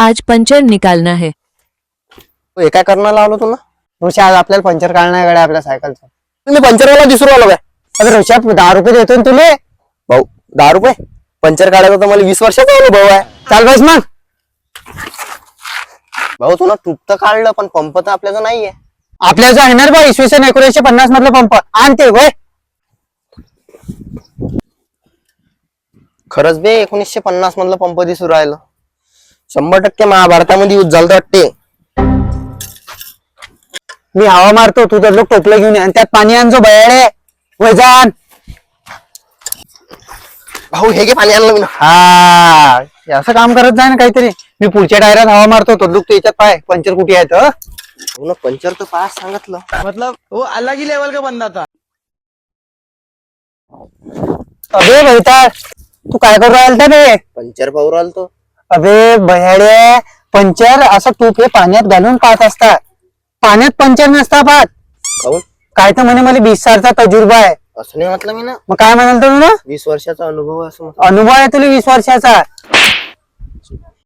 आज पंचर निकालना है। हे काय करणार लावलं तुला रोशा? आज आपल्याला पंचर काढणार गाड्या आपल्या सायकलचं. तुम्ही पंचरवाला दिसू राहिलो काय? अरे रोशा 10 रुपये देतो ना तुले. भाऊ 10 रुपये पंचर काढायचा तर मला 20 वर्षाचा अनुभव आहे. चाल बस मग. भाऊ तुला ट्यूब तर काढलं पण पंप तर आपल्याचा नाहीये. आपल्याचा आहे ना बा इसवी सन 1950 मधला पंप आणते होय. खरंच बे 1950 मधला पंप दिसू राहिलं. 100% महाभारतामध्ये युद्ध झालं वाटते. मी हवा मारतो तू तर लोक टोपलं घेऊन आणि त्यात पाणी आणजो बयाडे वैजान. भाऊ हे घे पाणी आणलं मी. हा असं काम करत जाय ना काहीतरी. मी पुढच्या टायरात हवा मारतो तो लोक याच्यात पाय पंचर कुठे आहेत. पंचर तर पास सांगितलं मतलब वो अलग ही लेवल का बंदा था। अबे भैता तू काय करू राहिल बे? पंचर पाहू राहिलो. अबे बयाडे पंचर असं तूप हे पाण्यात घालून पाहत असतात. पाण्यात पंचर नसता पाहत. काय तर म्हणे मला 20 सालचा तजुर्बा आहे. असं नाही म्हटलं मी ना. मग काय म्हणाल तुला? 20 वर्षाचा अनुभव. असं अनुभव आहे तुला 20 वर्षाचा.